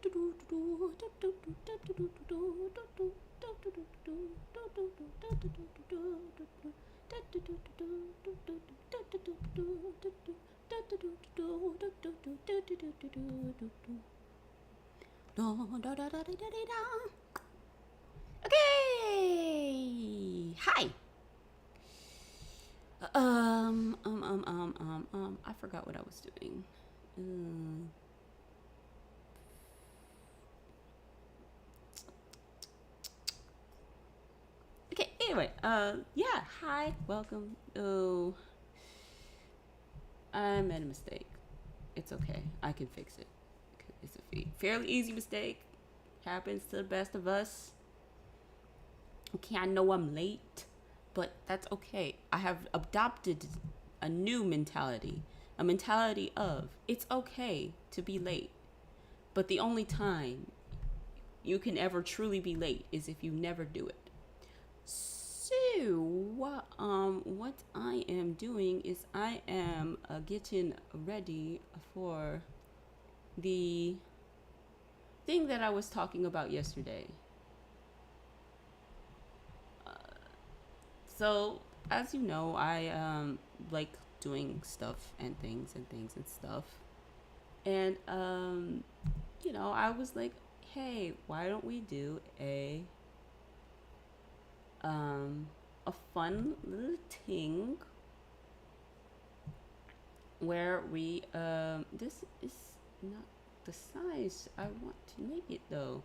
Okay. Hi. I forgot what I was doing. Okay. Anyway. Yeah. Hi. Welcome. Oh, I made a mistake. It's okay. I can fix it. It's a fairly easy mistake. Happens to the best of us. Okay, I know I'm late, but that's okay. I have adopted a new mentality. A mentality of it's okay to be late. But the only time you can ever truly be late is if you never do it. So, what I am doing is I am getting ready for the thing that I was talking about yesterday. So, as you know, I like doing stuff and things and things and stuff. And I was like, hey, why don't we do a fun little thing where we this is not the size I want to make it though.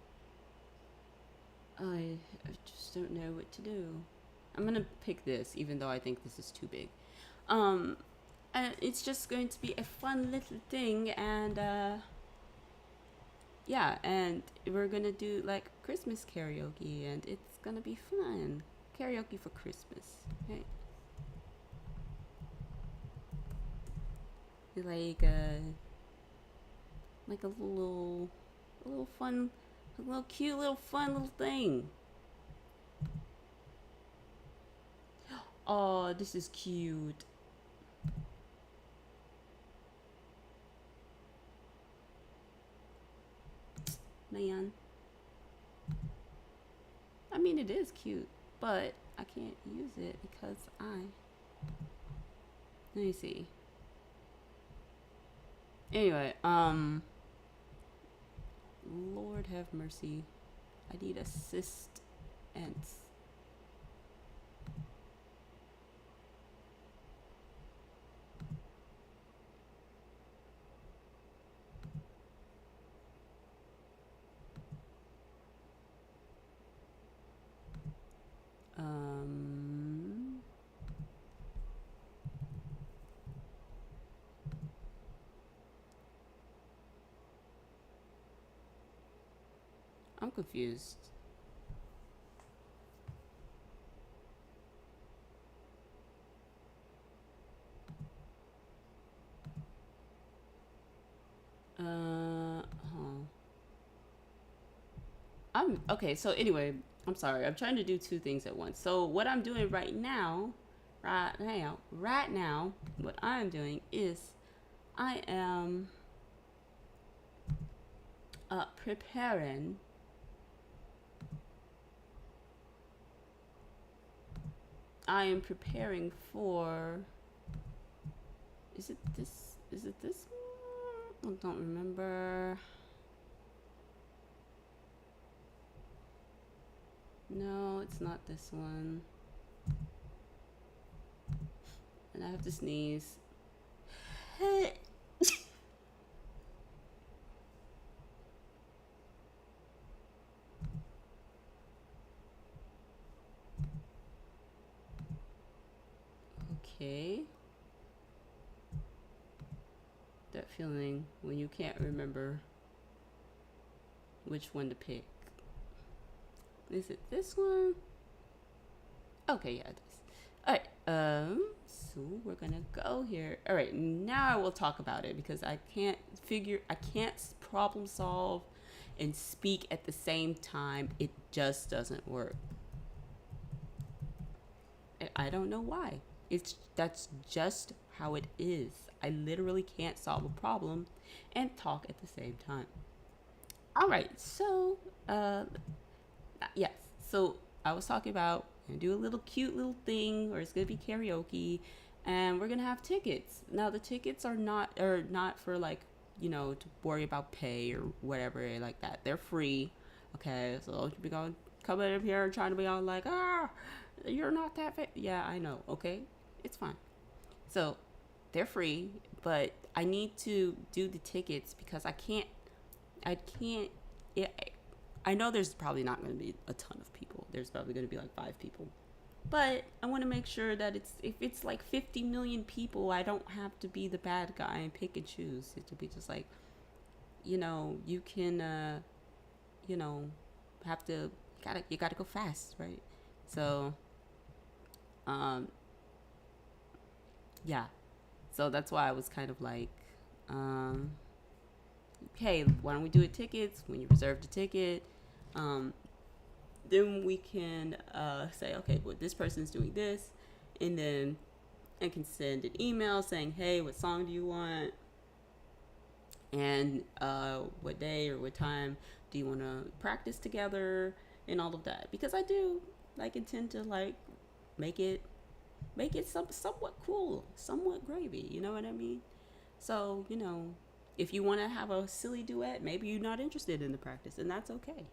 I just don't know what to do. I'm gonna pick this even though I think this is too big. And it's just going to be a fun little thing, and yeah, and we're gonna do like Christmas karaoke, and it's gonna be fun. Karaoke for Christmas, right? Like a little fun, a little cute, little fun little thing. Oh, this is cute. Man. I mean, it is cute, but I can't use it because let me see. Anyway, Lord have mercy. I need assistance. I'm confused. I'm okay. So anyway, I'm sorry. I'm trying to do two things at once. So what I'm doing right now, what I'm doing is I am preparing. I am preparing for. Is it this? Is it this one? I don't remember. No, it's not this one. And I have to sneeze. Okay. That feeling when you can't remember which one to pick. Is it this one? Okay, yeah, it is. Alright, so we're gonna go here. Alright, now I will talk about it because I can't problem solve and speak at the same time. It just doesn't work. And I don't know why. That's just how it is. I literally can't solve a problem and talk at the same time. All right, so yes, so I was talking about do a little cute little thing, or it's gonna be karaoke, and we're gonna have tickets. Now the tickets are not for like to worry about pay or whatever like that. They're free. Okay, so don't be going coming up here and trying to be all like you're not that yeah, I know. Okay, it's fine. So they're free, but I need to do the tickets because I can't. Yeah, I know there's probably not going to be a ton of people. There's probably going to be like 5 people. But I want to make sure that if it's like 50 million people, I don't have to be the bad guy and pick and choose. It will be just like, you can, you know, have to, you gotta go fast, right? So, um, yeah. So that's why I was kind of like, um, hey, why don't we do it tickets? When you reserve the ticket, um, then we can say, okay, well, this person's doing this, and then I can send an email saying, hey, what song do you want, and what day or what time do you want to practice together, and all of that, because I do like intend to like make it somewhat cool, somewhat gravy. You know what I mean? So if you want to have a silly duet, maybe you're not interested in the practice, and that's okay.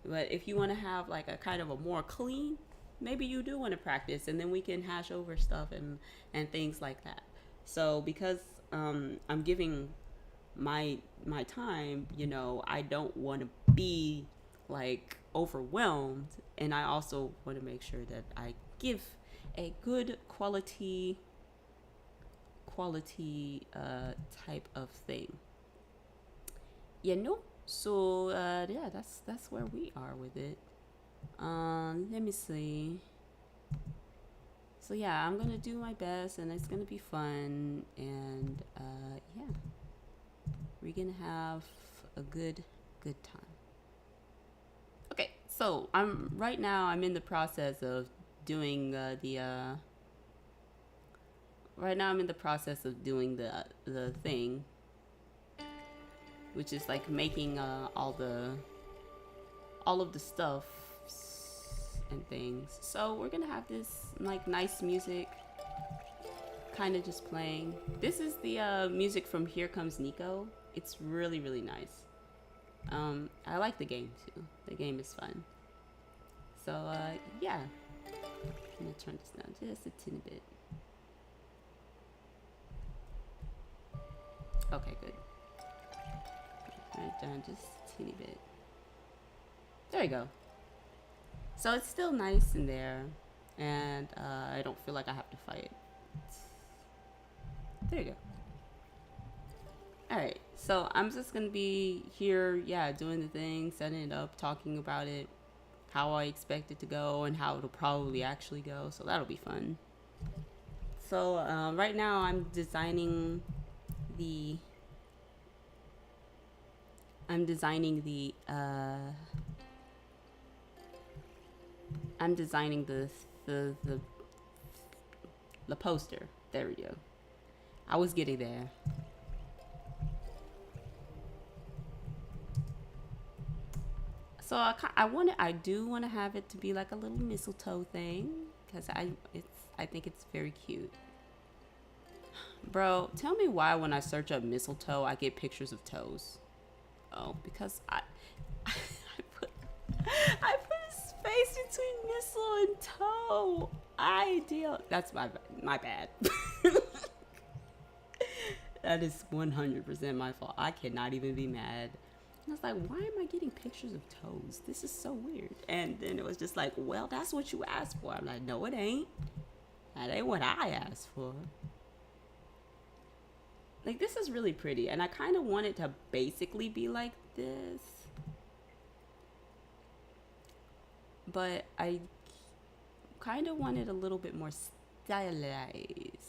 But if you want to have like a kind of a more clean, maybe you do want to practice, and then we can hash over stuff and things like that. So because I'm giving my time, I don't want to be like overwhelmed, and I also want to make sure that I give a good quality type of thing. So yeah, that's where we are with it. Let me see. So yeah, I'm gonna do my best, and it's gonna be fun, and yeah, we're gonna have a good time. Okay, so I'm in the process of doing right now I'm in the process of doing the thing, which is like making all of the stuff and things. So we're gonna have this like nice music kind of just playing. This is the music from Here Comes Nico. It's really, really nice. I like the game too. The game is fun. So yeah, I'm gonna turn this down just a teeny bit. Okay, good. Turn it down just a teeny bit. There you go. So it's still nice in there, and I don't feel like I have to fight. There you go. Alright, so I'm just gonna be here, yeah, doing the thing, setting it up, talking about it, how I expect it to go, and how it'll probably actually go, so that'll be fun. So right now I'm designing the I'm designing the poster. There we go. I was getting there. So I do want to have it to be like a little mistletoe thing, because I think it's very cute. Bro, tell me why when I search up mistletoe I get pictures of toes. Oh, because I put I put a space between mistle and toe. Ideal. That's my bad. That is 100% my fault. I cannot even be mad. I was like, why am I getting pictures of toes? This is so weird. And then it was just like, well, that's what you asked for. I'm like, no, it ain't. That ain't what I asked for. Like, this is really pretty. And I kind of want it to basically be like this. But I kind of want it a little bit more stylized.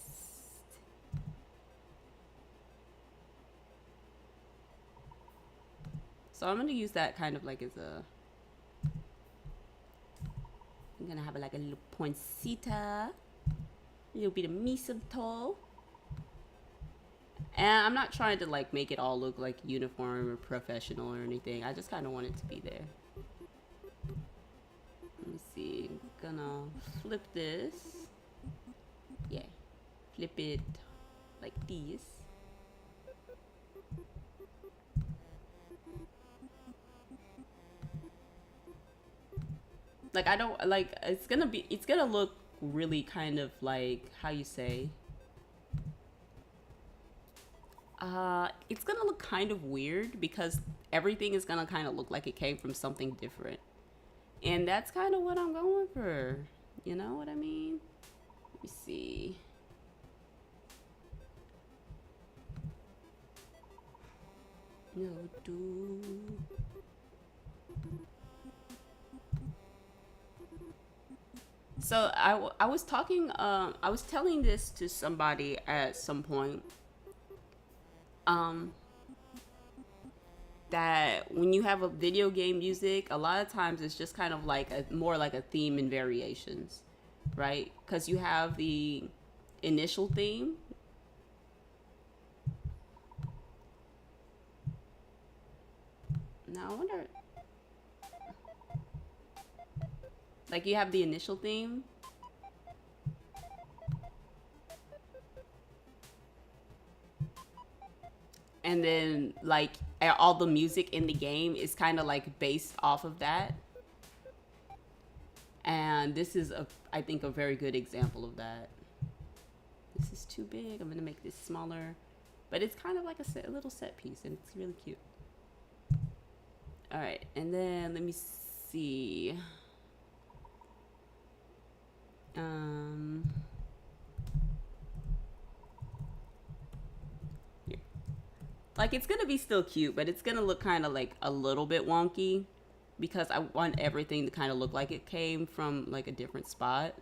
So I'm going to use that kind of like as I'm going to have like a little poinsettia. A little bit of mistletoe. And I'm not trying to like make it all look like uniform or professional or anything. I just kind of want it to be there. Let me see. I'm gonna flip this. Yeah. Flip it like this. Like I don't like it's gonna look really kind of like how you say it's gonna look kind of weird because everything is gonna kind of look like it came from something different, and that's kind of what I'm going for. You know what I mean? Let me see. No do. So I was talking I was telling this to somebody at some point um that when you have a video game music, a lot of times it's just kind of like a more like a theme and variations, right? Because you have the initial theme. Now I wonder, like you have the initial theme, and then like all the music in the game is kind of like based off of that. And this is I think a very good example of that. This is too big. I'm gonna make this smaller, but it's kind of like a little set piece, and it's really cute. All right, and then let me see. Here. Like it's gonna be still cute, but it's gonna look kind of like a little bit wonky because I want everything to kind of look like it came from like a different spot.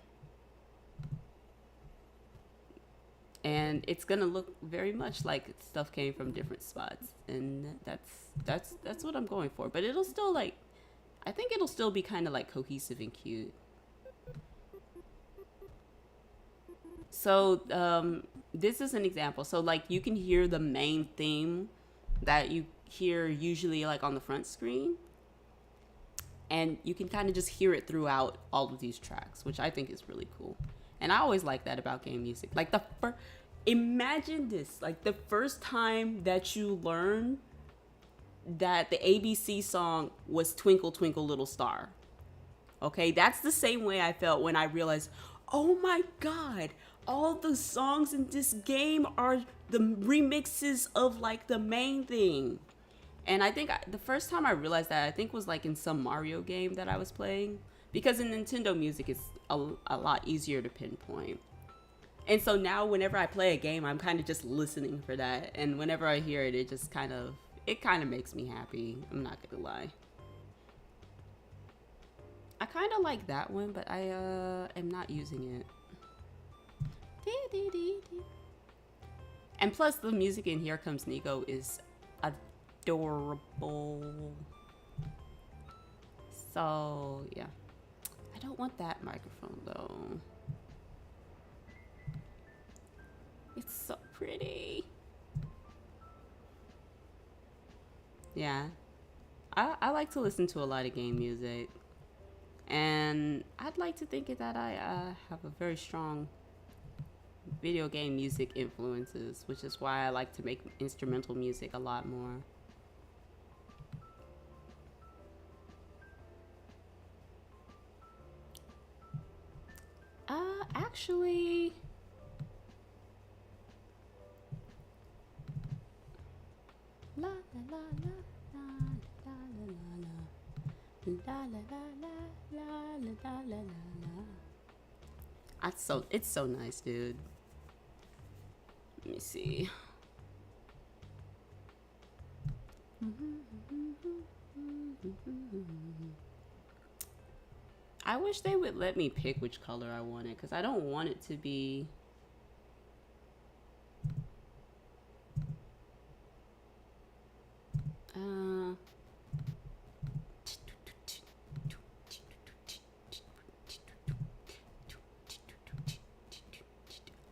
And it's gonna look very much like stuff came from different spots, and that's what I'm going for. But it'll still like, I think it'll still be kind of like cohesive and cute. So this is an example. So like you can hear the main theme that you hear usually like on the front screen, and you can kind of just hear it throughout all of these tracks, which I think is really cool. And I always like that about game music. Like imagine this, like the first time that you learn that the ABC song was Twinkle Twinkle Little Star. Okay, that's the same way I felt when I realized, oh my God, all the songs in this game are the remixes of like the main thing. And I think the first time I realized that, I think was like in some Mario game that I was playing, because in Nintendo music it's a lot easier to pinpoint. And so now whenever I play a game, I'm kind of just listening for that, and whenever I hear it, it just kind of makes me happy. I'm not gonna lie. I kind of like that one, but I am not using it. And plus the music in Here Comes Nico is adorable. So yeah, I don't want that microphone though. It's so pretty. Yeah, I like to listen to a lot of game music, and I'd like to think that I have a very strong video game music influences, which is why I like to make instrumental music a lot more. Actually, la la la la la la la la la la la la la. It's so nice, dude. Let me see. I wish they would let me pick which color I wanted, because I don't want it to be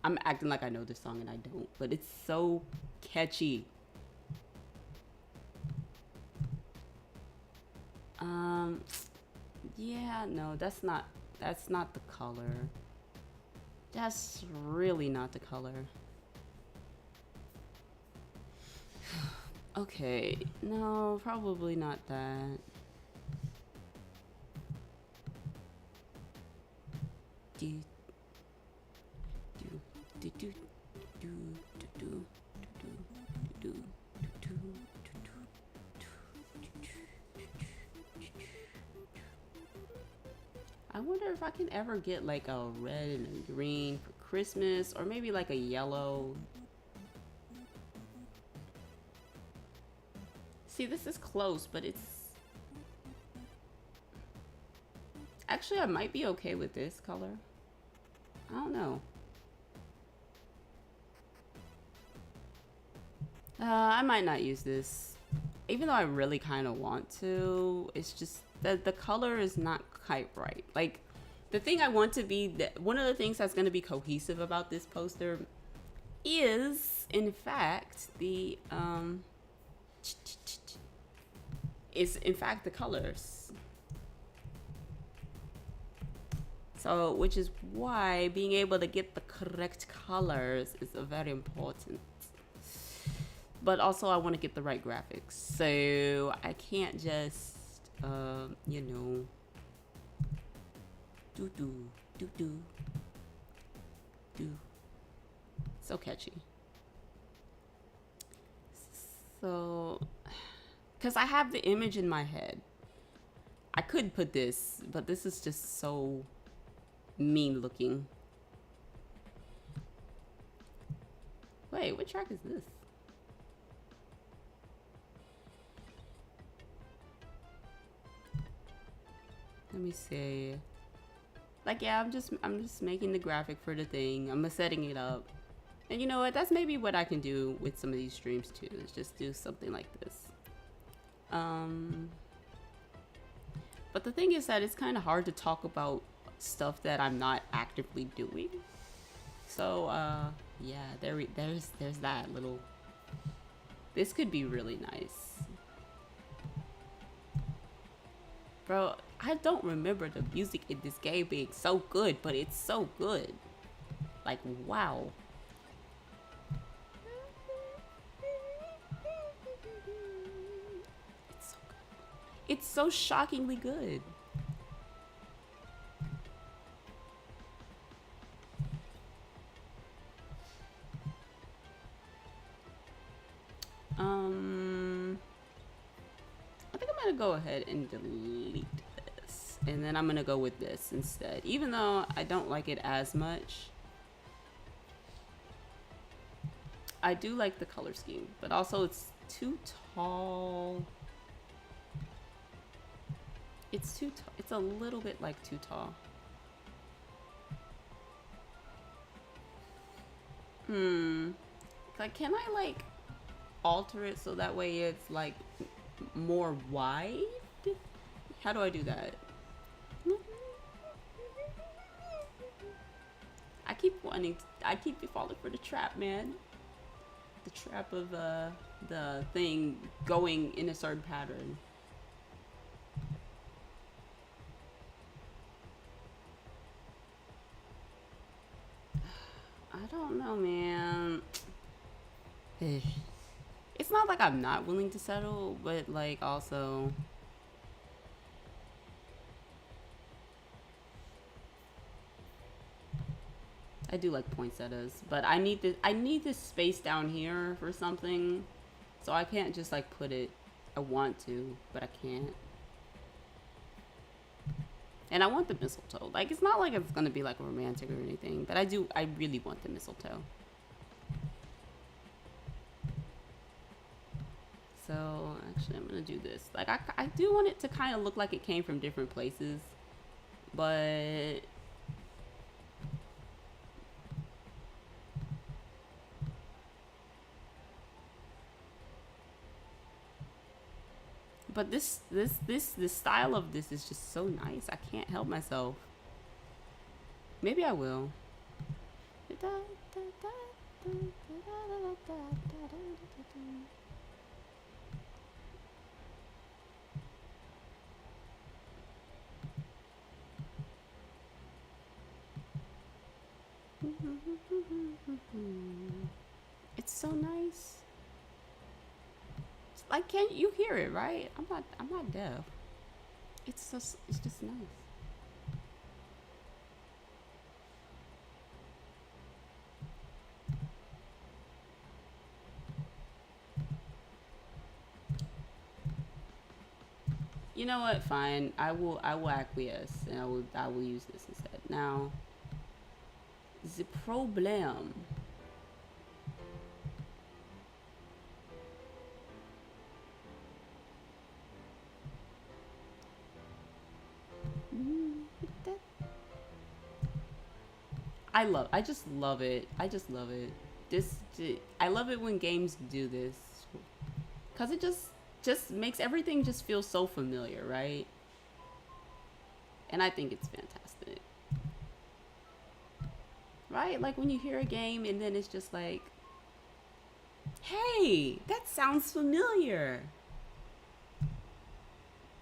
I'm acting like I know this song and I don't, but it's so catchy. Yeah, no, that's not the color. That's really not the color. Okay, no, probably not that. Do do do do do do do do do. I wonder if I can ever get like a red and a green for Christmas, or maybe like a yellow. See, this is close, but it's... Actually, I might be okay with this color. I don't know. I might not use this. Even though I really kind of want to, it's just that the color is not quite right. Like, the thing I want to be, one of the things that's going to be cohesive about this poster is, in fact, the colors. So, which is why being able to get the correct colors is very important. But also I want to get the right graphics. So I can't just, you know, do. So catchy. So, because I have the image in my head. I could put this, but this is just so mean looking. Wait, what track is this? Let me see. Like, yeah, I'm just making the graphic for the thing. I'm setting it up. And you know what? That's maybe what I can do with some of these streams too. Is just do something like this. But the thing is that it's kind of hard to talk about stuff that I'm not actively doing. So, yeah, there's that little... This could be really nice. Bro, I don't remember the music in this game being so good, but it's so good. Like, wow. It's so good. It's so shockingly good. I think I'm gonna go ahead and delete this, and then I'm gonna go with this instead, even though I don't like it as much. I do like the color scheme, but also it's too tall. It's too tall. It's a little bit like too tall. Like, can I like alter it so that way it's like more wide? How do I do that? I keep falling for the trap, man. The trap of the thing going in a certain pattern. I don't know, man. It's not like I'm not willing to settle, but like also I do like poinsettias, but I need this space down here for something, so I can't just like put it. I want to, but I can't. And I want the mistletoe. Like, it's not like it's gonna be like romantic or anything, but I really want the mistletoe. So actually I'm gonna do this. Like, I do want it to kind of look like it came from different places, but this style of this is just so nice. I can't help myself. Maybe I will. so nice? It's like, can't you hear it, right? I'm not deaf. It's just nice. You know what? Fine. I will acquiesce and I will use this instead. Now, the problem. I just love it. I just love it. I love it when games do this, cause it just makes everything just feel so familiar, right? And I think it's fantastic, right? Like when you hear a game and then it's just like, hey, that sounds familiar.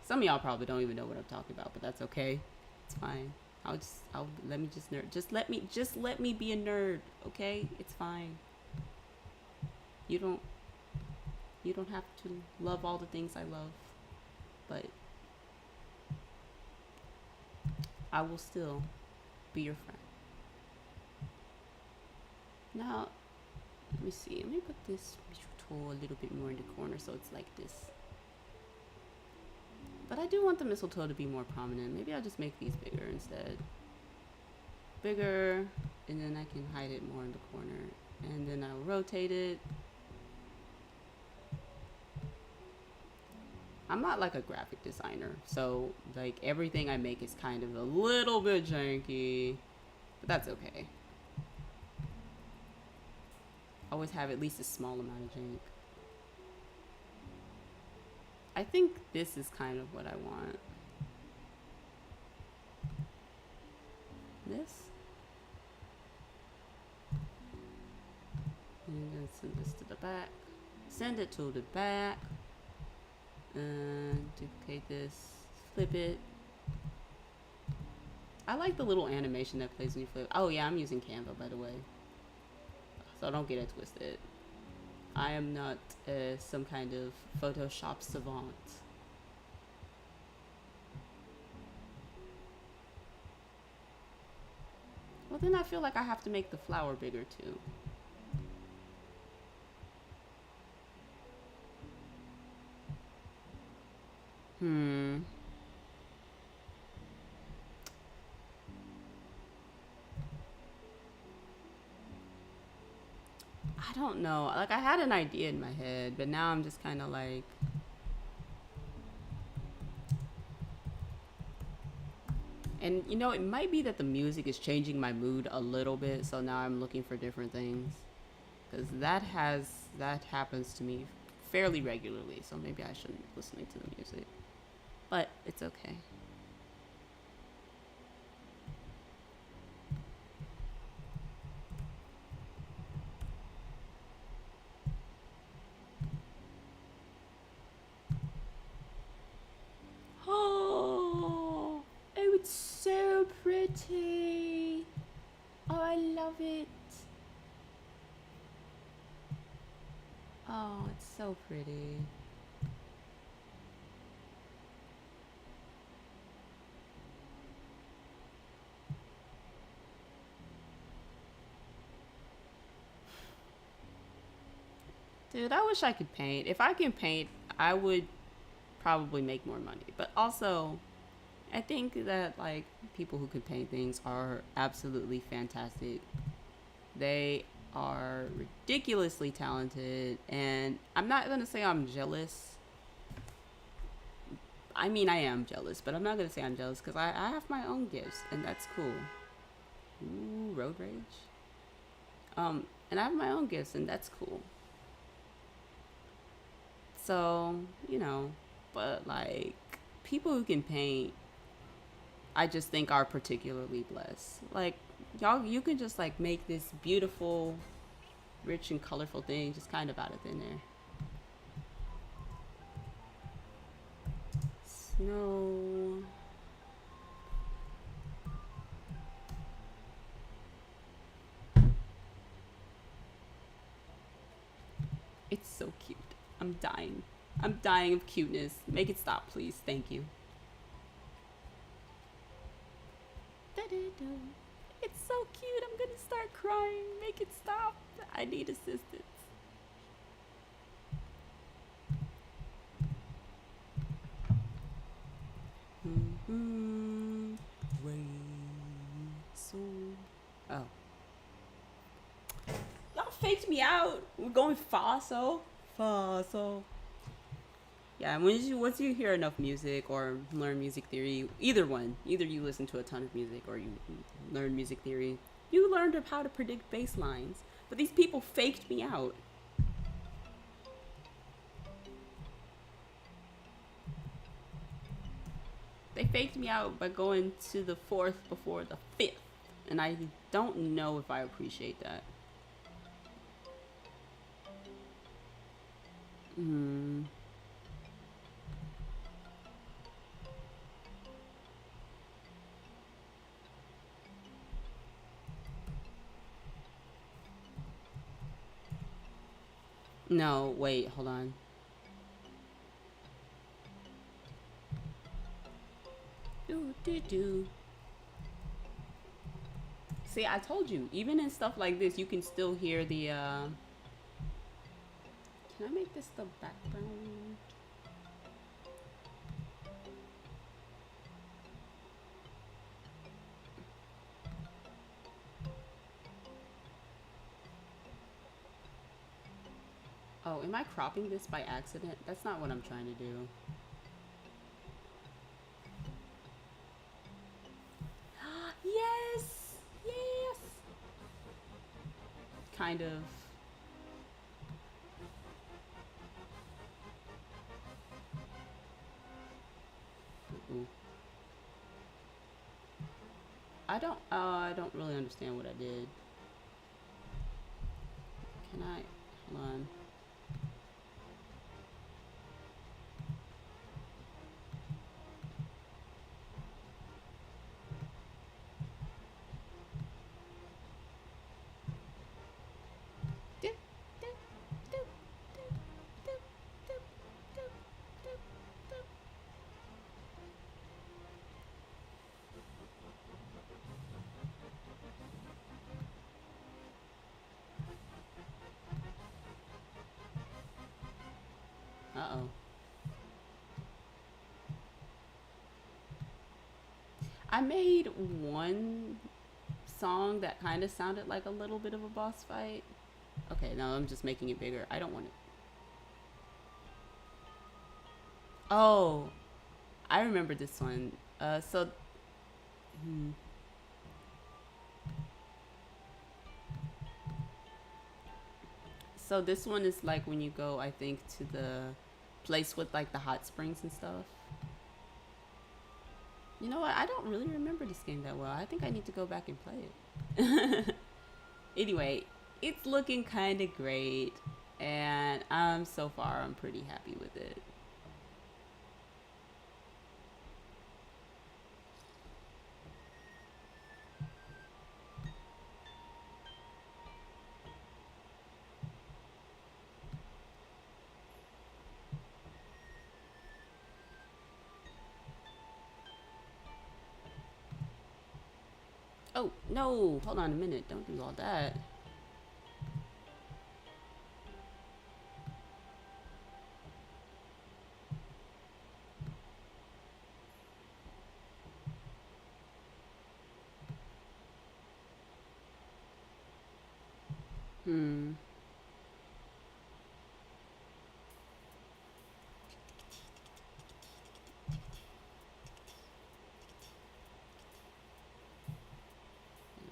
Some of y'all probably don't even know what I'm talking about, but that's okay. It's fine. I'll let me just nerd. Just let me be a nerd, okay? It's fine. You don't have to love all the things I love, but I will still be your friend. Now, let me see. Let me put this tool a little bit more in the corner so it's like this. But I do want the mistletoe to be more prominent. Maybe I'll just make these bigger instead. Bigger, and then I can hide it more in the corner. And then I'll rotate it. I'm not like a graphic designer, so like everything I make is kind of a little bit janky, but that's okay. Always have at least a small amount of jank. I think this is kind of what I want. This. And then send this to the back. Send it to the back. And duplicate this. Flip it. I like the little animation that plays when you flip. Oh yeah, I'm using Canva, by the way. So don't get it twisted. I am not some kind of Photoshop savant. Well, then I feel like I have to make the flower bigger too. I don't know. Like, I had an idea in my head, but now I'm just kind of like... And, you know, it might be that the music is changing my mood a little bit, so now I'm looking for different things. Because that happens to me fairly regularly, so maybe I shouldn't be listening to the music. But it's okay. Oh, it's so pretty. Oh, I love it. Oh, it's so pretty. Dude, I wish I could paint. If I can paint, I would probably make more money. But also, I think that like people who can paint things are absolutely fantastic. They are ridiculously talented, and I'm not gonna say I'm jealous. I mean, I am jealous, but I'm not gonna say I'm jealous because I have my own gifts, and that's cool. Ooh, road rage. And I have my own gifts, and that's cool. So, you know, but like people who can paint, I just think are particularly blessed. Like y'all, you can just like make this beautiful, rich and colorful thing just kind of out of thin air. Snow. It's so cute. I'm dying. I'm dying of cuteness. Make it stop, please. Thank you. It's so cute. I'm gonna start crying. Make it stop. I need assistance. So, oh, y'all faked me out. We're going fa so. Yeah, once you hear enough music or learn music theory, either you listen to a ton of music or you learn music theory, you learned how to predict bass lines. But these people faked me out. They faked me out by going to the fourth before the fifth. And I don't know if I appreciate that. No, wait, hold on. Do. See, I told you, even in stuff like this, you can still hear the, Can I make this the background? Oh, am I cropping this by accident? That's not what I'm trying to do. Yes! Yes! Kind of. Ooh. I don't really understand what I did. Can I? Hold on. Uh-oh. I made one song that kind of sounded like a little bit of a boss fight. Okay, no, I'm just making it bigger. I don't want it. Oh, I remember this one. So this one is like when you go, I think, to the place with like the hot springs and stuff. You know what? I don't really remember this game that well. I think I need to go back and play it. Anyway, it's looking kind of great, and so far I'm pretty happy with it. Oh, no, hold on a minute. Don't do all that.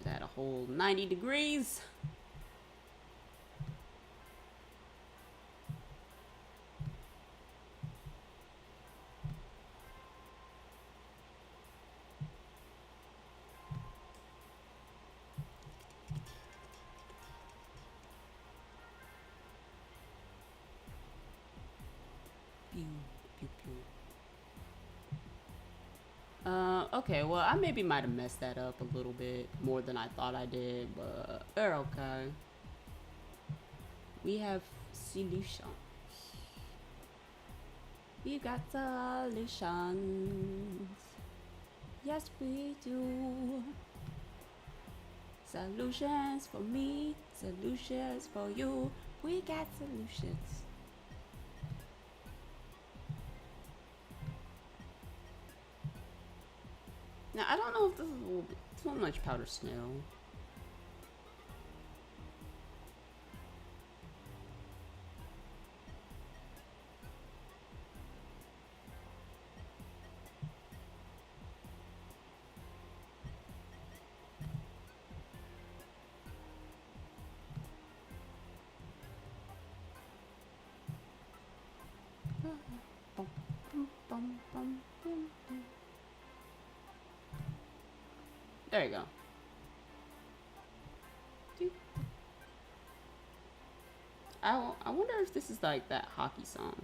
That a whole 90 degrees. Okay, well, I maybe might have messed that up a little bit more than I thought I did, but we're okay. We have solutions. We got solutions. Yes, we do. Solutions for me, solutions for you. We got solutions. Now, I don't know if this is a little bit too much powdered snow. There you go. I wonder if this is like that hockey song.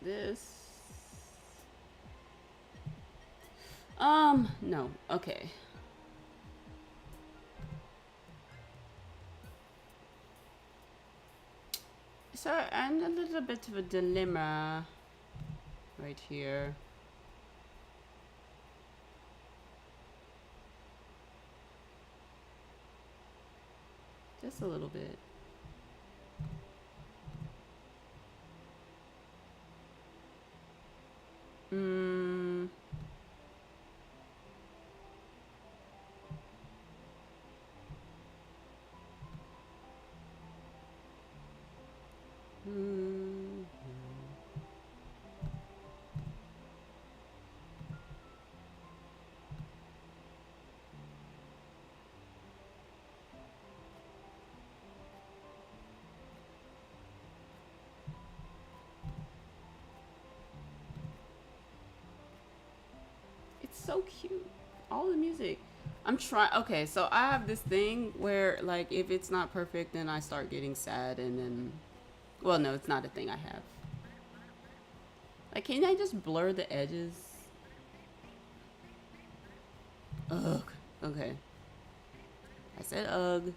This. No. Okay. So I'm a little bit of a dilemma right here. Just a little bit. It's so cute. All the music. I'm trying. Okay, so I have this thing where, like, if it's not perfect, then I start getting sad, and then, well, no, it's not a thing I have. Like, can I just blur the edges? Ugh. Okay. I said ugh.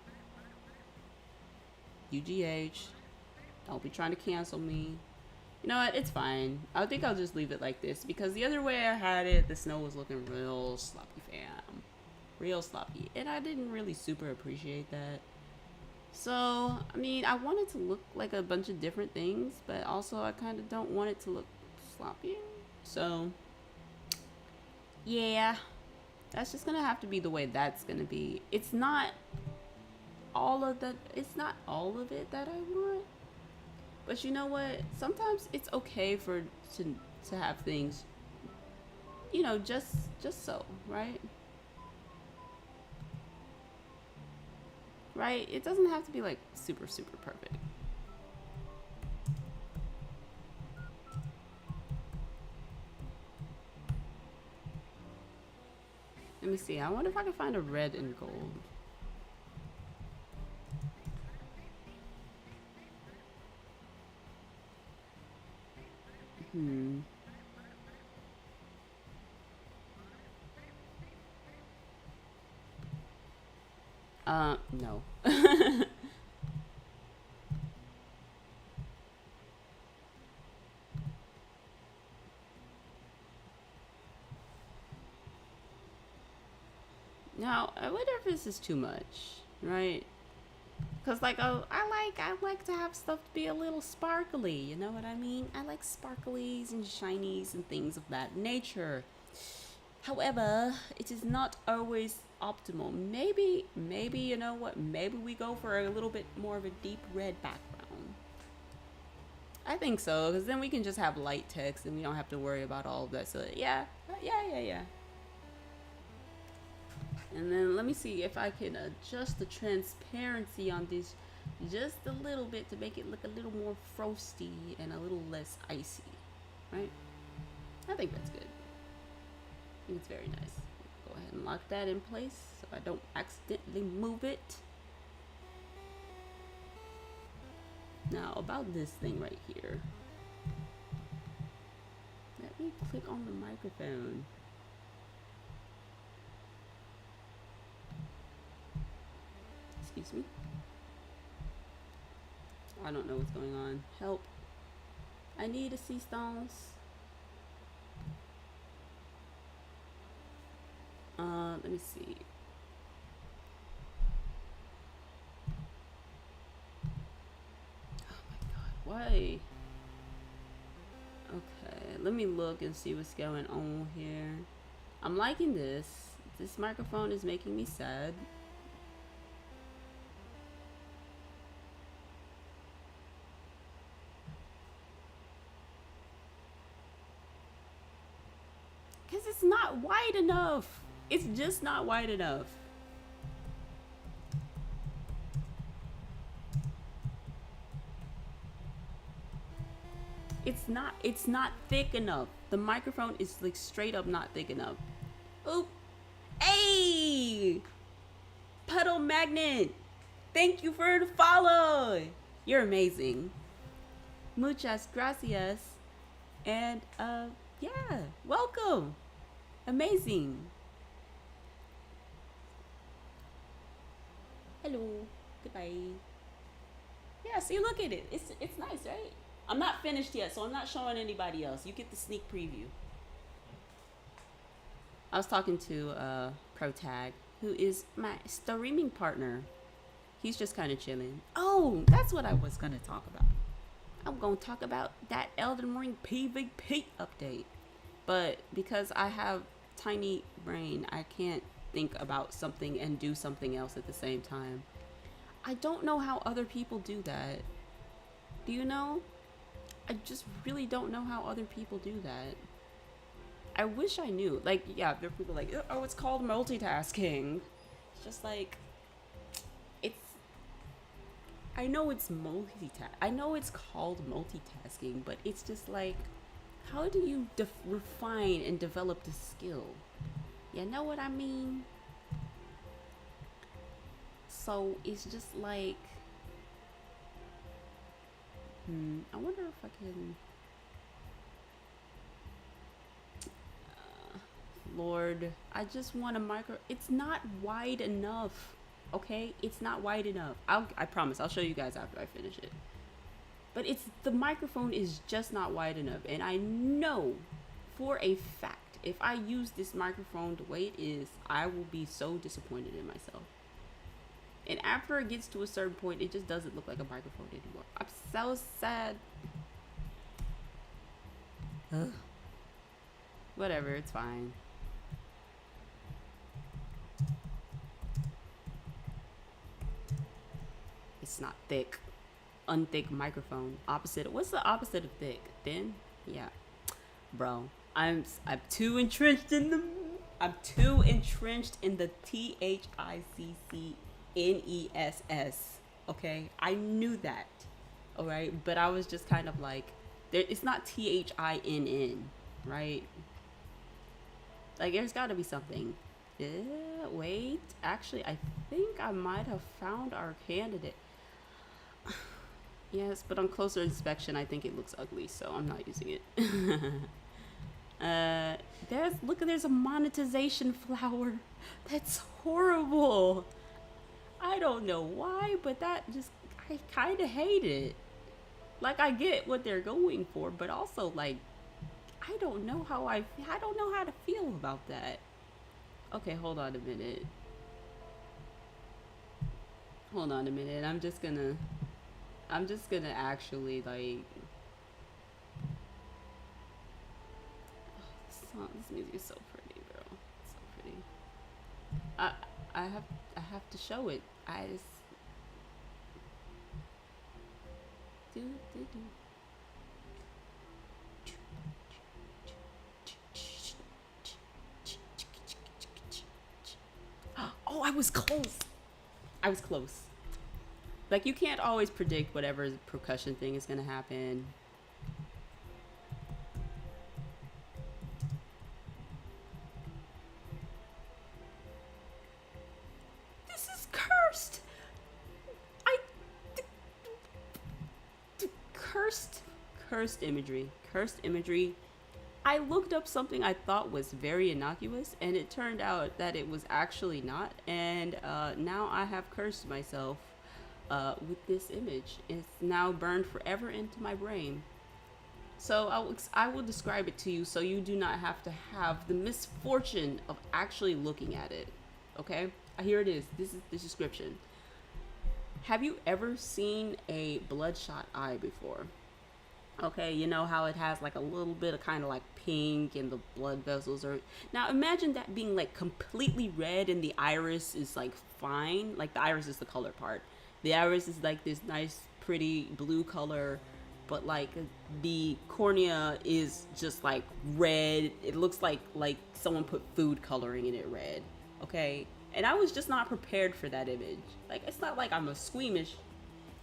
UGH. Don't be trying to cancel me. You know what? It's fine. I think I'll just leave it like this because the other way I had it, the snow was looking real sloppy, fam. Real sloppy. And I didn't really super appreciate that. So, I mean, I want it to look like a bunch of different things, but also I kind of don't want it to look sloppy. So, yeah. That's just going to have to be the way that's going to be. It's not all of the, it's not all of it that I want. But you know what? Sometimes it's okay for to have things, you know, just so, right? Right? It doesn't have to be like super perfect. Let me see. I wonder if I can find a red and gold. No. Now, I wonder if this is too much, right? Cause like, oh, I like to have stuff to be a little sparkly. You know what I mean? I like sparklies and shinies and things of that nature. However, it is not always optimal. Maybe you know what? Maybe we go for a little bit more of a deep red background. I think so, because then we can just have light text and we don't have to worry about all of that. So yeah. And then let me see if I can adjust the transparency on this just a little bit to make it look a little more frosty and a little less icy, right? I think that's good. I think it's very nice. Go ahead and lock that in place so I don't accidentally move it. Now about this thing right here. Let me click on the microphone. Excuse me. I don't know what's going on. Help. I need assistance. Let me see. Oh my god, why? Okay, let me look and see what's going on here. I'm liking this. This microphone is making me sad. Because it's not wide enough. It's just not wide enough. It's not thick enough. The microphone is like straight up not thick enough. Oop. Hey! Puddle Magnet. Thank you for the follow. You're amazing. Muchas gracias. And yeah, welcome. Amazing. Hello. Goodbye. Yeah, see, look at it. It's nice, right? I'm not finished yet, so I'm not showing anybody else. You get the sneak preview. I was talking to Protag, who is my streaming partner. He's just kind of chilling. Oh, that's what I was going to talk about. I'm going to talk about that Elden Ring PvP update. But because I have tiny brain, I can't think about something and do something else at the same time. I don't know how other people do that. Do you know? I just really don't know how other people do that. I wish I knew. Like, yeah, there are people like, oh, it's called multitasking. It's just like, I know it's I know it's called multitasking, but it's just like, how do you refine and develop the skill? You know what I mean? So it's just like, I wonder if I can. Lord, I just want a micro. It's not wide enough. Okay, it's not wide enough. I promise I'll show you guys after I finish it. But the microphone is just not wide enough, and I know for a fact if I use this microphone the way it is, I will be so disappointed in myself. And after it gets to a certain point, it just doesn't look like a microphone anymore. I'm so sad. Ugh. Whatever, it's fine. It's not thick. Unthick microphone. Opposite. What's the opposite of thick? Thin? Yeah. Bro, I'm too entrenched in the THICCNESS. Okay? I knew that. All right? But I was just kind of like, it's not THINN, right? Like, there's got to be something. Wait. Actually, I think I might have found our candidate. Yes, but on closer inspection, I think it looks ugly, so I'm not using it. There's a monetization flower. That's horrible. I don't know why, but I kind of hate it. Like, I get what they're going for, but also, like, I don't know how to feel about that. Okay, hold on a minute. Hold on a minute. I'm just gonna actually like. This music is so pretty, girl. It's so pretty. I I have I have to show it. I just do do do. Oh, I was close. I was close. Like you can't always predict whatever percussion thing is gonna happen. This is cursed. I cursed cursed imagery. Cursed imagery. I looked up something I thought was very innocuous, and it turned out that it was actually not. And now I have cursed myself with this image. It's now burned forever into my brain. So I will describe it to you so you do not have to have the misfortune of actually looking at it. Okay? Here it is. This is the description. Have you ever seen a bloodshot eye before? Okay, you know how it has like a little bit of kind of like pink and the blood vessels are. Now imagine that being like completely red and the iris is like fine. Like the iris is the color part. The iris is like this nice, pretty blue color, but like the cornea is just like red. It looks like someone put food coloring in it red. Okay, and I was just not prepared for that image. Like it's not like I'm a squeamish.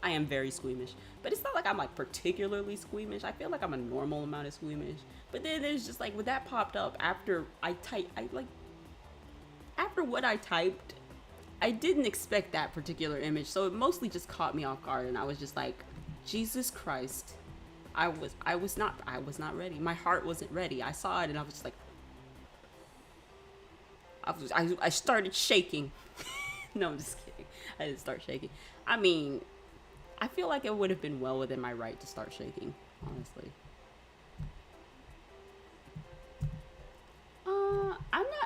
I am very squeamish, but it's not like I'm like particularly squeamish. I feel like I'm a normal amount of squeamish. But then there's just like when that popped up after after what I typed, I didn't expect that particular image, so it mostly just caught me off guard, and I was just like, Jesus Christ, I was not ready. My heart wasn't ready. I saw it, and I was just like, I started shaking. No, I'm just kidding. I didn't start shaking. I mean, I feel like it would have been well within my right to start shaking, honestly.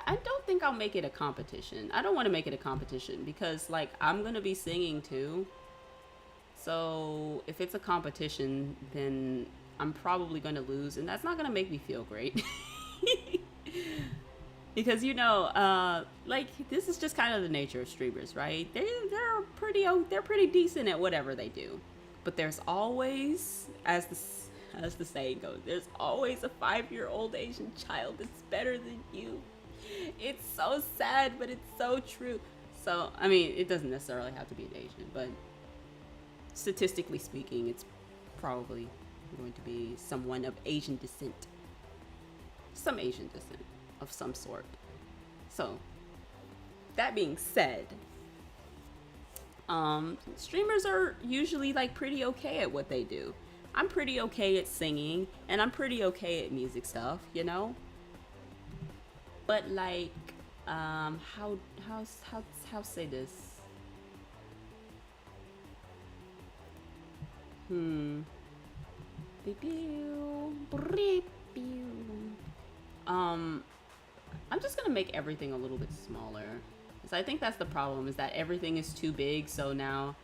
I don't think I'll make it a competition. I don't want to make it a competition because, like, I'm gonna be singing too. So if it's a competition, then I'm probably gonna lose, and that's not gonna make me feel great. Because like this is just kind of the nature of streamers, right? They're pretty decent at whatever they do, but there's always, as the saying goes, there's always a 5-year-old Asian child that's better than you. It's so sad, but it's so true. So I mean, it doesn't necessarily have to be an Asian, but statistically speaking, it's probably going to be someone of Asian descent, some Asian descent of some sort. So that being said, streamers are usually like pretty okay at what they do. I'm pretty okay at singing, and I'm pretty okay at music stuff, you know. But like, how say this? Hmm. I'm just gonna make everything a little bit smaller. Because I think that's the problem, is that everything is too big, so now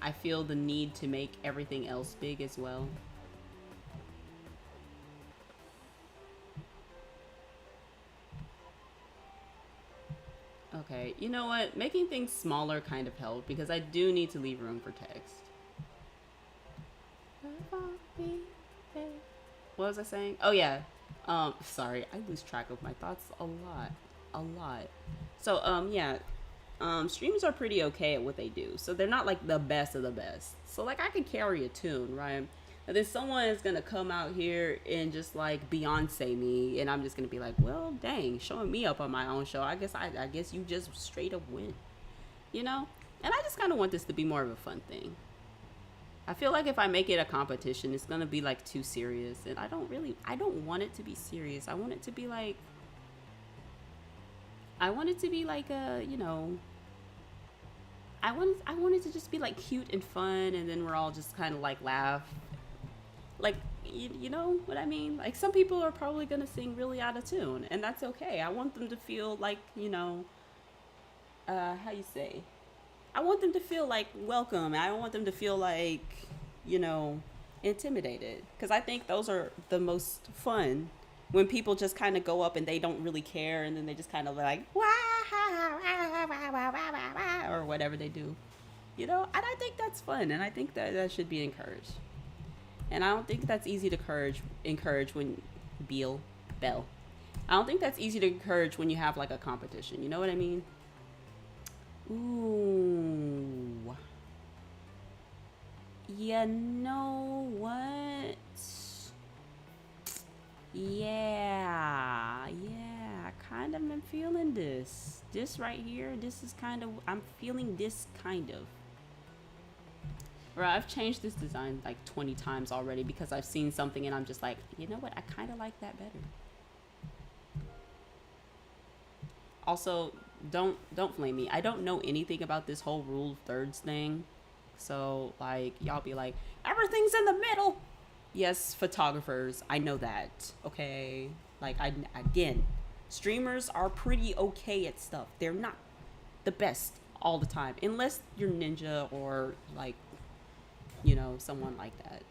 I feel the need to make everything else big as well. Okay, you know what? Making things smaller kind of helped because I do need to leave room for text. What was I saying? Oh yeah. Sorry, I lose track of my thoughts a lot. A lot. So, yeah. Streamers are pretty okay at what they do. So they're not like the best of the best. So like I could carry a tune, right? And then someone is gonna come out here and just like Beyonce me, and I'm just gonna be like, well, dang, showing me up on my own show. I guess you just straight up win, you know? And I just kind of want this to be more of a fun thing. I feel like if I make it a competition, it's gonna be like too serious, and I don't want it to be serious. I want it to be like, a, you know, I want it to just be like cute and fun, and then we're all just kind of like laugh, like you know what I mean? Like some people are probably gonna sing really out of tune, and that's okay. I want them to feel like, you know, how you say, I want them to feel like welcome. I don't want them to feel like, you know, intimidated. Because I think those are the most fun, when people just kind of go up and they don't really care, and then they just kind of like, wah, or whatever they do. You know, and I think that's fun, and I think that that should be encouraged. And I don't think that's easy to encourage when Bell. I don't think that's easy to encourage when you have like a competition. You know what I mean? Ooh. You know what? Yeah. I kind of am feeling this. This right here, this is kind of, I'm feeling this kind of. Right, I've changed this design like 20 times already because I've seen something and I'm just like, you know what? I kind of like that better. Also, don't flame me. I don't know anything about this whole rule of thirds thing. So, like, y'all be like, everything's in the middle. Yes, photographers, I know that. Okay. Like, again, streamers are pretty okay at stuff. They're not the best all the time. Unless you're Ninja or, like, you know, someone like that.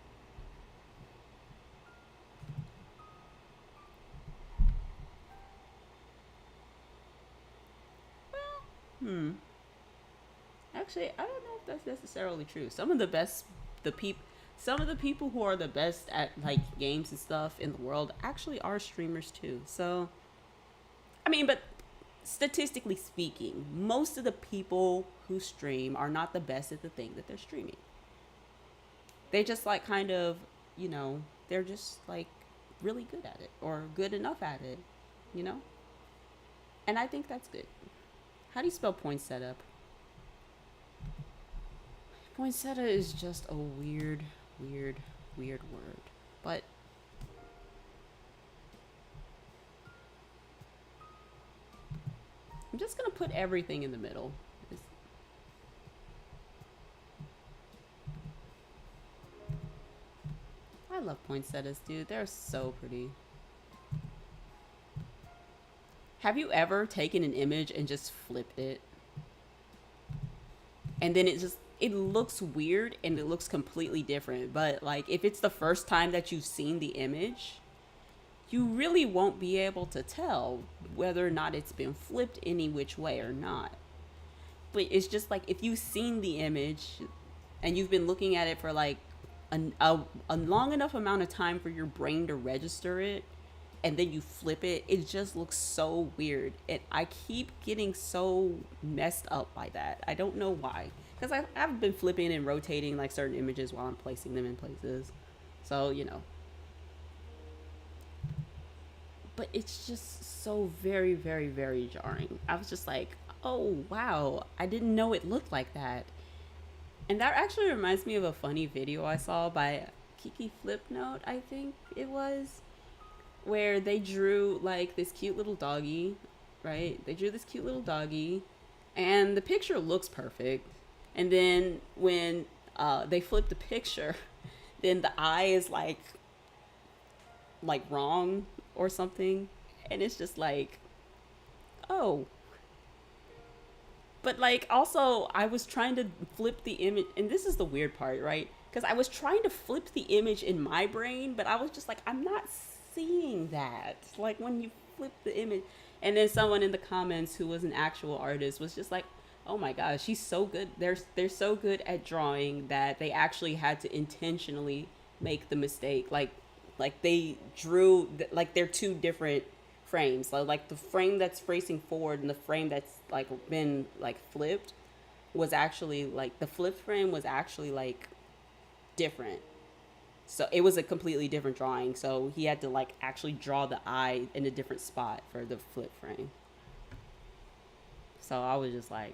Well, actually, I don't know if that's necessarily true. Some of the best, some of the people who are the best at like games and stuff in the world actually are streamers too. So, I mean, but statistically speaking, most of the people who stream are not the best at the thing that they're streaming. They just like kind of, you know, they're just like really good at it or good enough at it, you know? And I think that's good. How do you spell poinsettia? Poinsettia is just a weird word. But I'm just gonna put everything in the middle. I love poinsettias, dude. They're so pretty. Have you ever taken an image and just flipped it? And then it looks weird and it looks completely different. But like if it's the first time that you've seen the image, you really won't be able to tell whether or not it's been flipped any which way or not. But it's just like if you've seen the image and you've been looking at it for like a long enough amount of time for your brain to register it, and then you flip it, it just looks so weird. And I keep getting so messed up by that. I don't know why. Because I've been flipping and rotating like certain images while I'm placing them in places. So, you know. But it's just so very, very, very jarring. I was just like, oh, wow. I didn't know it looked like that. And that actually reminds me of a funny video I saw by Kiki Flipnote, I think it was, where they drew like this cute little doggy, right? They drew this cute little doggy and the picture looks perfect. And then when they flip the picture, then the eye is like wrong or something. And it's just like, oh. But like also I was trying to flip the image, and this is the weird part, right? Because I was trying to flip the image in my brain, but I was just like, I'm not seeing that. Like when you flip the image, and then someone in the comments who was an actual artist was just like, oh my gosh, she's so good. They're so good at drawing that they actually had to intentionally make the mistake. Like they drew like they're two different frames. So like the frame that's facing forward and the frame that's like been like flipped was actually like the flip frame was actually like different. So it was a completely different drawing. So he had to like actually draw the eye in a different spot for the flip frame. So I was just like,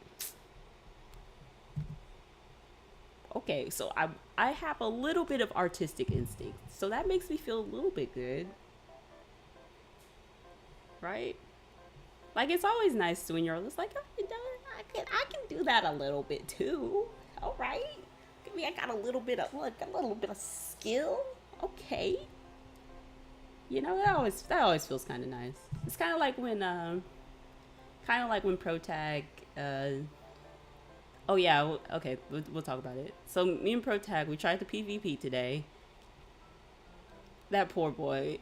okay, so I have a little bit of artistic instinct. So that makes me feel a little bit good. Right? Like it's always nice when you're just like, oh, you know, I can do that a little bit too. All right. Maybe I got a little bit of skill. Okay. You know, that always feels kind of nice. It's kind of like when Protag Oh yeah, okay, we'll talk about it. So me and Protag, we tried the PvP today. That poor boy.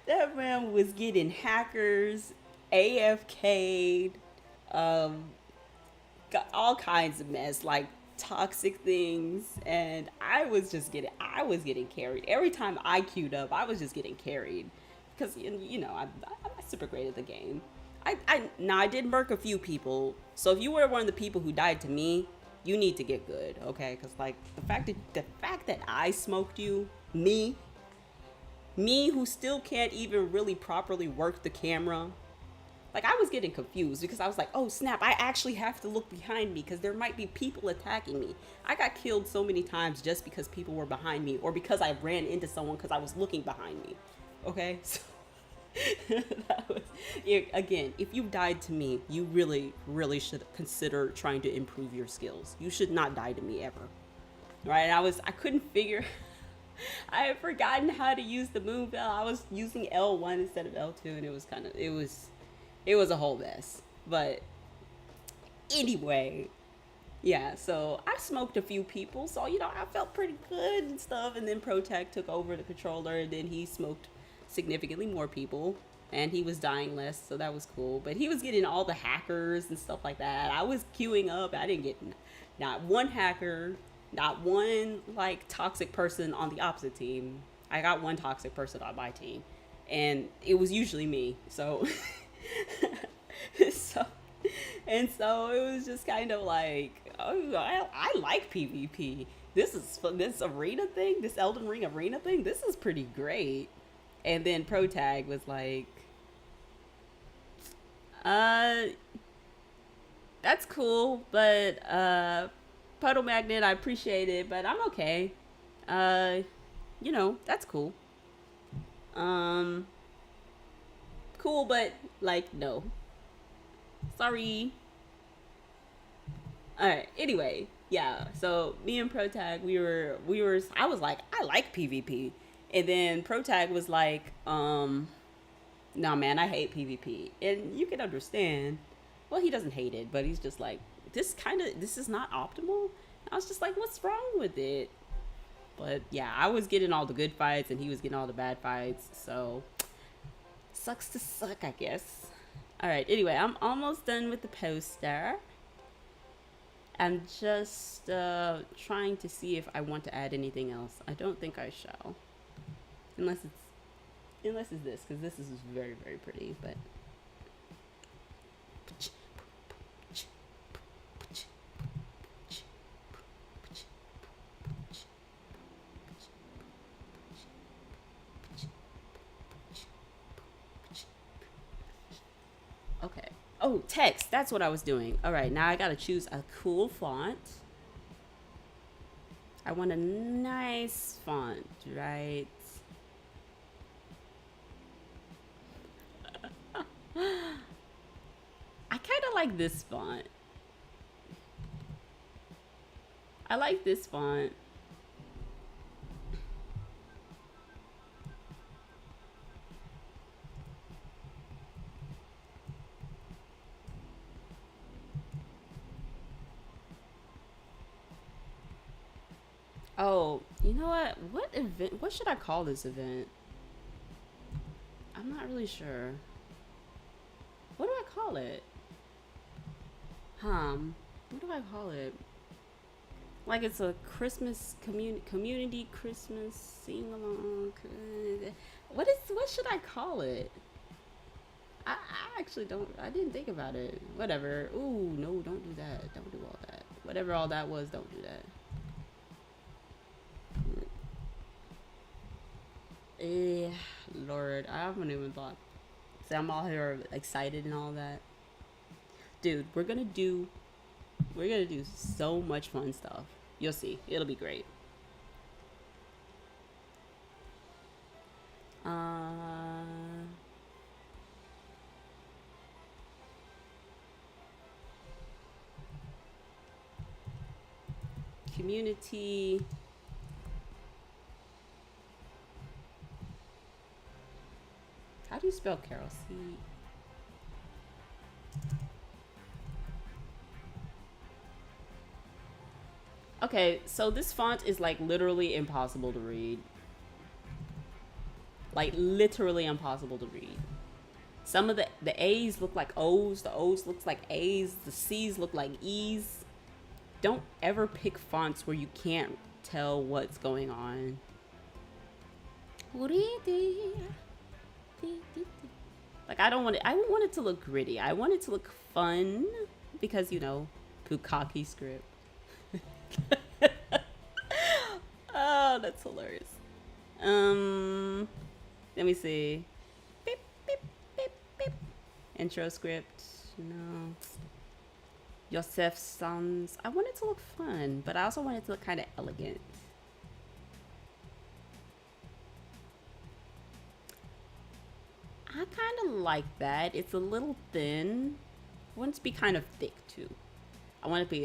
That man was getting hackers, AFK'd, um, got all kinds of mess, like toxic things, and I was getting carried. Every time I queued up, I was just getting carried. Because, I'm not super great at the game. Now I did murk a few people, so if you were one of the people who died to me, you need to get good, okay? Because, like, the fact that I smoked you, me who still can't even really properly work the camera, like, I was getting confused because I was like, oh snap, I actually have to look behind me because there might be people attacking me. I got killed so many times just because people were behind me, or because I ran into someone because I was looking behind me. Okay? So that was, again, if you died to me, you really, really should consider trying to improve your skills. You should not die to me ever. Right? I couldn't figure, I had forgotten how to use the moon bell. I was using L1 instead of L2, and it was a whole mess. But anyway, yeah, so I smoked a few people, so I felt pretty good and stuff. And then Protect took over the controller, and then he smoked significantly more people, and he was dying less, so that was cool. But he was getting all the hackers and stuff like that. I was queuing up. I didn't get not one hacker, not one like toxic person on the opposite team. I got one toxic person on my team, and it was usually me. So so so it was just kind of like, oh, I like PvP. This arena thing, this Elden Ring arena thing, this is pretty great. And then Protag was like, that's cool, but Puddle Magnet, I appreciate it, but I'm okay. Uh, that's cool. Um, cool, but like, no. Sorry. Alright, anyway, yeah, so me and Protag, I was like, I like PvP. And then Protag was like, nah man, I hate PvP. And you can understand, well, he doesn't hate it, but he's just like, this is not optimal. And I was just like, what's wrong with it? But yeah, I was getting all the good fights and he was getting all the bad fights, so sucks to suck, I guess. Alright, anyway, I'm almost done with the poster. I'm just trying to see if I want to add anything else. I don't think I shall. Unless it's this, because this is very, very pretty, but okay. Oh, text. That's what I was doing. All right, now I gotta choose a cool font. I want a nice font, right? I kind of like this font. I like this font. Oh, you know what? What should I call this event? I'm not really sure. What do I call it? What do I call it? Like it's a Christmas community Christmas sing along. What should I call it? I actually don't. I didn't think about it. Whatever. Ooh, no, don't do that. Don't do all that. Whatever all that was, don't do that. Lord, I haven't even thought. See, I'm all here excited and all that. Dude, we're gonna do so much fun stuff. You'll see. It'll be great. Community. How do you spell Carol? C. Okay, so this font is like literally impossible to read. Like literally impossible to read. Some of the A's look like O's, the O's looks like A's, the C's look like E's. Don't ever pick fonts where you can't tell what's going on. Like I don't want it. I don't want it to look gritty. I want it to look fun because you know, Bukaki script. Oh, that's hilarious. Let me see. Beep, beep, beep, beep. Intro script. No. Yosef Sons. I want it to look fun, but I also want it to look kind of elegant. I kind of like that. It's a little thin. I want it to be kind of thick too. I want it to be